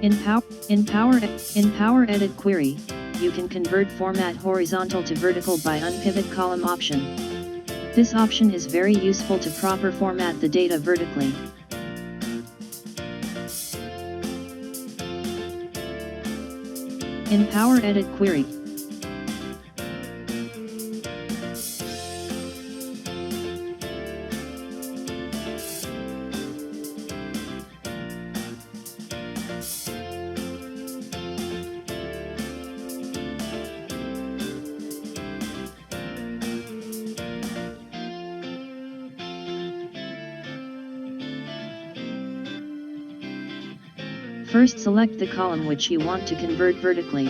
In Power Edit Query, you can convert format horizontal to vertical by UnPivot Column option. This option is very useful to proper format the data vertically. In Power Edit Query, first select the column which you want to convert vertically.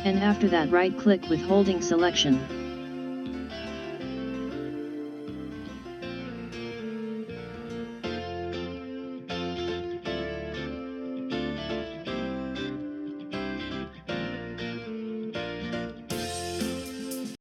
And after that right-click with holding selection.